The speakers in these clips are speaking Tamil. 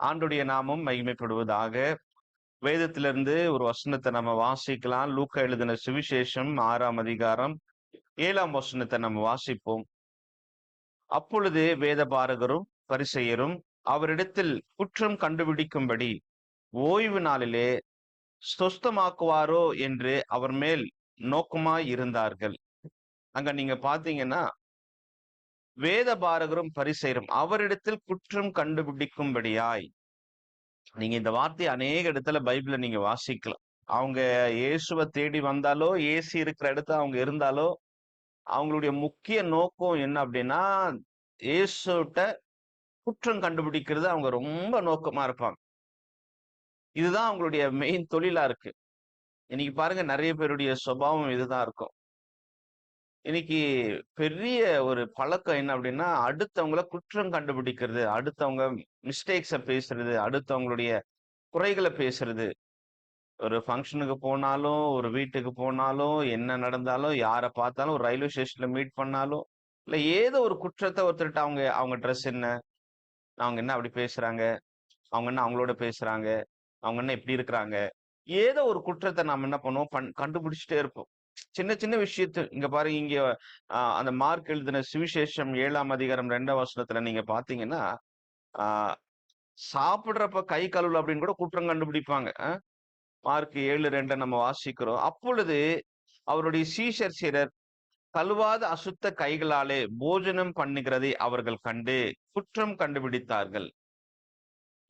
ஆண்டுடைய நாமம் மகிமைப்படுவதாக. வேதத்திலிருந்து ஒரு வசனத்தை நம்ம வாசிக்கலாம். லூக்கா எழுதின சுவிசேஷம் 6ஆம் அதிகாரம் 7ஆம் வசனத்தை நம்ம வாசிப்போம். அப்பொழுது வேதபாரகரும் பரிசேயரும் அவரிடத்தில் குற்றம் கண்டுபிடிக்கும்படி ஓய்வு நாளிலே சொஸ்தமாக்குவாரோ என்று அவர் மேல் நோக்கமாய் இருந்தார்கள். அங்க நீங்க பாத்தீங்கன்னா, வேதபாரகரும் பரிசேயரும் அவரிடத்தில் குற்றம் கண்டுபிடிக்கும்படியாய், நீங்க இந்த வார்த்தையை அநேக இடத்துல பைபிள்ல நீங்க வாசிக்கலாம். அவங்க இயேசுவை தேடி வந்தாலோ, இயேசு இருக்கிற இடத்துல அவங்க இருந்தாலோ, அவங்களுடைய முக்கிய நோக்கம் என்ன அப்படின்னா, இயேசுட்ட குற்றம் கண்டுபிடிக்கிறது அவங்க ரொம்ப நோக்கமா இருப்பாங்க. இதுதான் அவங்களுடைய மெயின் தொழிலா இருக்கு. இன்னைக்கு பாருங்க, நிறைய பேருடைய சுபாவம் இதுதான் இருக்கும். இன்னைக்கு பெரிய ஒரு பழக்கம் என்ன அப்படின்னா, அடுத்தவங்கள குற்றம் கண்டுபிடிக்கிறது, அடுத்தவங்க மிஸ்டேக்ஸ பேசுறது, அடுத்தவங்களுடைய குறைகளை பேசுறது. ஒரு ஃபங்ஷனுக்கு போனாலும், ஒரு வீட்டுக்கு போனாலும், என்ன நடந்தாலும், யார பார்த்தாலும், ஒரு ரயில்வே ஸ்டேஷன்ல மீட் பண்ணாலும், இல்ல ஏதோ ஒரு குற்றத்த ஒருத்தர்ட்ட அவங்க அவங்க ட்ரெஸ் என்ன? அவங்க என்ன அப்படி பேசுறாங்க? அவங்க என்ன அவங்களோட பேசுறாங்க? அவங்க என்ன இப்படி இருக்கிறாங்க? ஏதோ ஒரு குற்றத்த நாம என்ன பண்ணுவோம்? கண்டுபிடிச்சுட்டே இருப்போம். சின்ன சின்ன விஷயத்து இங்க பாருங்க, இங்க அந்த மார்க் எழுதின சுவிசேஷம் 7ஆம் அதிகாரம் 2ஆம் வசனத்துல நீங்க பார்த்தீங்கன்னா, ஆ சாப்பிடுறப்ப கை கழுவல அப்படின்னு கூட குற்றம் கண்டுபிடிப்பாங்க. மார்க் 7:2 நம்ம வாசிக்கிறோம். அப்பொழுது அவருடைய சீஷர் சிலர் கழுவாத அசுத்த கைகளாலே போஜனம் பண்ணுகிறதை அவர்கள் கண்டு குற்றம் கண்டுபிடித்தார்கள்.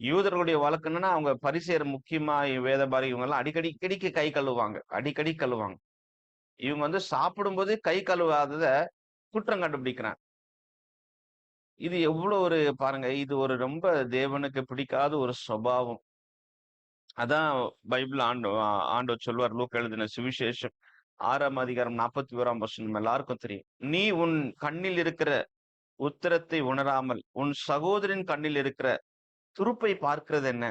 யூதர்களுடைய வழக்கம் என்னன்னா, அவங்க பரிசேயர் முக்கியமா வேதபாரி இவங்க எல்லாம் அடிக்கடிக்கு கை கழுவுவாங்க. அடிக்கடி கழுவுவாங்க. இவங்க வந்து சாப்பிடும்போது கை கழுவாதத குற்றம் கண்டுபிடிக்கிறாங்க. இது எவ்வளவு ஒரு பாருங்க, இது ஒரு ரொம்ப தேவனுக்கு பிடிக்காத ஒரு சுபாவம். அதான் பைபிள் ஆண்டவர் சொல்வார், லூக்கா எழுதின சுவிசேஷம் 6ஆம் அதிகாரம் 41ஆம் வசனம் நம்ம எல்லாருக்கும் தெரியும். நீ உன் கண்ணில் இருக்கிற உத்திரத்தை உணராமல் உன் சகோதரின் கண்ணில் இருக்கிற துருப்பை பார்க்கிறது என்ன?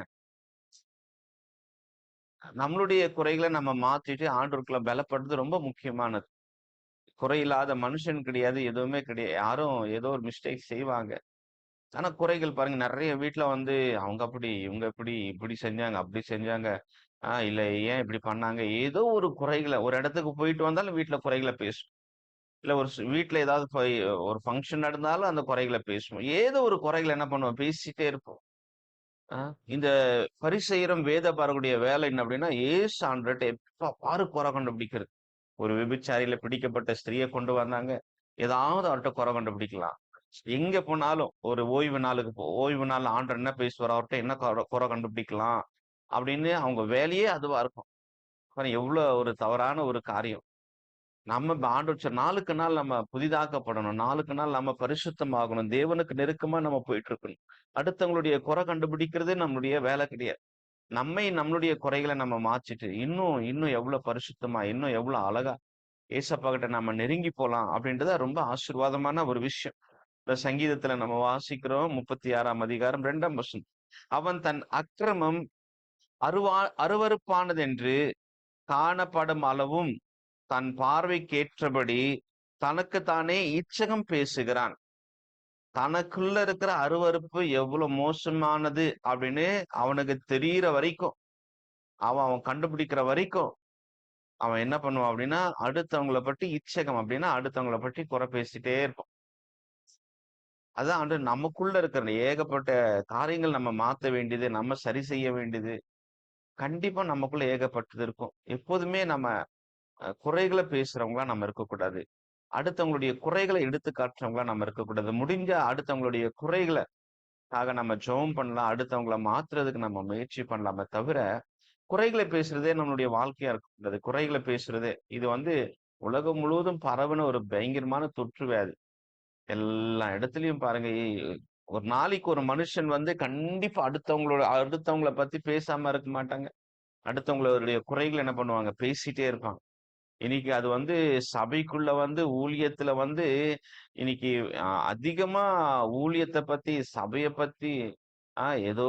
நம்மளுடைய குறைகளை நம்ம மாத்திட்டு ஆண்டவருக்குள்ள பலப்படுறது ரொம்ப முக்கியமானது. குறையில்லாத மனுஷன் கிடையாது, எதுவுமே கிடையாது. யாரும் ஏதோ ஒரு மிஸ்டேக் செய்வாங்க. ஆனா குறைகள் பாருங்க, நெறைய வீட்ல வந்து அவங்க அப்படி, இவங்க இப்படி, இப்படி செஞ்சாங்க, அப்படி செஞ்சாங்க. இல்ல ஏன் இப்படி பண்ணாங்க? ஏதோ ஒரு குறைகள ஒரு இடத்துக்கு போயிட்டு வந்தாலும் வீட்ல குறைகள பேசும். இல்ல ஒரு வீட்ல ஏதாவது ஒரு ஃபங்ஷன் நடந்தாலும் அந்த குறைகள பேசுவோம். ஏதோ ஒரு குறைகள என்ன பண்ணுவோம்? பேசிட்டே இருப்போம். ஆ இந்த பரிசேயரும் வேதபாரகருடைய வேலை என்ன அப்படின்னா, இயேசு ஆண்டவர்ட்ட எப்ப பாரு குறை கண்டுபிடிக்கிறது. ஒரு விபச்சாரியில பிடிக்கப்பட்ட ஸ்திரிய கொண்டு வந்தாங்க. ஏதாவது அவர்ட்ட குறை கண்டுபிடிக்கலாம். எங்க போனாலும் ஒரு ஓய்வு நாளுக்கு ஓய்வு நாள்ல ஆண்டவர் என்ன பேசுவார்? அவர்ட்ட என்ன குறை கண்டுபிடிக்கலாம்? அப்படின்னு அவங்க வேலையே அதுவா இருக்கும். பாருங்க எவ்வளோ ஒரு தவறான ஒரு காரியம். நம்ம ஆண்டவர் நாளுக்கு நாள் நம்ம புதிதாக்கப்படணும். நாளுக்கு நாள் நம்ம பரிசுத்தமாகணும். தேவனுக்கு நெருக்கமா நம்ம போயிட்டு இருக்கணும். அடுத்தவங்களுடைய குறை கண்டுபிடிக்கிறது நம்மளுடைய வேலை கிடையாது. நம்மளுடைய குறைகள நம்ம மாற்றிட்டு, இன்னும் இன்னும் எவ்வளவு பரிசுத்தமா, இன்னும் எவ்வளவு அழகா ஏசப்பா கிட்ட நம்ம நெருங்கி போலாம் அப்படின்றது ரொம்ப ஆசீர்வாதமான ஒரு விஷயம். இந்த சங்கீதத்துல நம்ம வாசிக்கிறோம் 36ஆம் அதிகாரம் 2ஆம் வசனம். அவன் தன் அக்கிரமம் அருவருப்பானதென்று காணப்படும் அளவும் தன் பார்வைக்கேற்றபடி தனக்குத்தானே இச்சகம் பேசுகிறான். தனக்குள்ள இருக்கிற அருவருப்பு எவ்வளவு மோசமானது அப்படின்னு அவனுக்கு தெரியிற வரைக்கும், அவன் அவன் கண்டுபிடிக்கிற வரைக்கும் அவன் என்ன பண்ணுவான் அப்படின்னா, அடுத்தவங்கள பற்றி இச்சகம் அப்படின்னா அடுத்தவங்கள பற்றி குறை பேசிட்டே இருப்பான். அதான் நமக்குள்ள இருக்கிற ஏகப்பட்ட காரியங்கள் நம்ம மாத்த வேண்டியது, நம்ம சரி செய்ய வேண்டியது, கண்டிப்பா நமக்குள்ள ஏகப்பட்டது இருக்கும். எப்போதுமே நம்ம குறைகள பேசுறவங்களா நம்ம இருக்கக்கூடாது. அடுத்தவங்களுடைய குறைகளை எடுத்து காட்டுறவங்களா நம்ம இருக்கக்கூடாது. முடிஞ்சா அடுத்தவங்களுடைய குறைகளுக்காக நம்ம ஜெபம் பண்ணலாம். அடுத்தவங்கள மாத்துறதுக்கு நம்ம முயற்சி பண்ணலாமே தவிர, குறைகளை பேசுறதே நம்மளுடைய வாழ்க்கையா இருக்கக்கூடாது. குறைகளை பேசுறதே இது வந்து உலகம் முழுவதும் பரவுன ஒரு பயங்கரமான தொற்று வியாதி. எல்லா இடத்துலயும் பாருங்க. ஒரு நாளைக்கு ஒரு மனுஷன் வந்து கண்டிப்பா அடுத்தவங்கள பத்தி பேசாம இருக்க மாட்டாங்க. அடுத்தவங்களுடைய குறைகள என்ன பண்ணுவாங்க? பேசிட்டே இருப்பாங்க. இன்னைக்கு அது வந்து சபைக்குள்ள வந்து ஊழியத்துல வந்து இன்னைக்கு அதிகமா ஊழியத்த பத்தி, சபைய பத்தி ஏதோ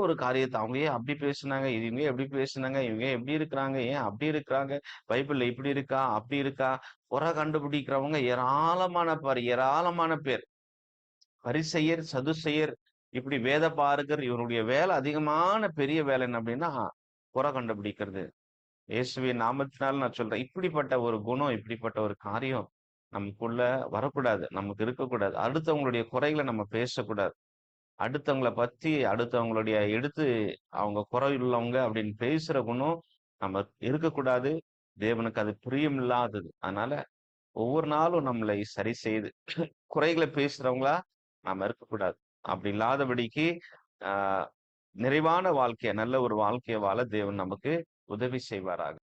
ஒரு காரியத்த அவங்க ஏன் அப்படி பேசுனாங்க? இவங்க எப்படி பேசுனாங்க? இவங்க எப்படி இருக்கிறாங்க? ஏன் அப்படி இருக்கிறாங்க? பைபிள்ல இப்படி இருக்கா? அப்படி இருக்கா? குறை கண்டுபிடிக்கிறவங்க ஏராளமான பேர். பரிசேயர், சதுசேயர் இப்படி வேத பாரகர் இவருடைய வேலை அதிகமான பெரிய வேலை என்ன அப்படின்னா குறை கண்டுபிடிக்கிறது. இயேசுவின் நாமத்தினால நான் சொல்றேன். இப்படிப்பட்ட ஒரு குணம், இப்படிப்பட்ட ஒரு காரியம் நமக்குள்ள வரக்கூடாது. நமக்கு இருக்கக்கூடாது. அடுத்தவங்களுடைய குறைகளை நம்ம பேசக்கூடாது. அடுத்தவங்கள பத்தி, அடுத்தவங்களுடைய எடுத்து அவங்க குறை உள்ளவங்க அப்படின்னு பேசுற குணம் நம்ம இருக்கக்கூடாது. தேவனுக்கு அது பிரியமில்லாதது. அதனால ஒவ்வொரு நாளும் நம்மளை சரி செய்து குறைகளை பேசுறவங்களா நாம இருக்கக்கூடாது. அப்படி இல்லாதபடிக்கு ஆஹ் நிறைவான வாழ்க்கைய, நல்ல ஒரு வாழ்க்கைய வாழ தேவன் நமக்கு உதவி செய்வாராக.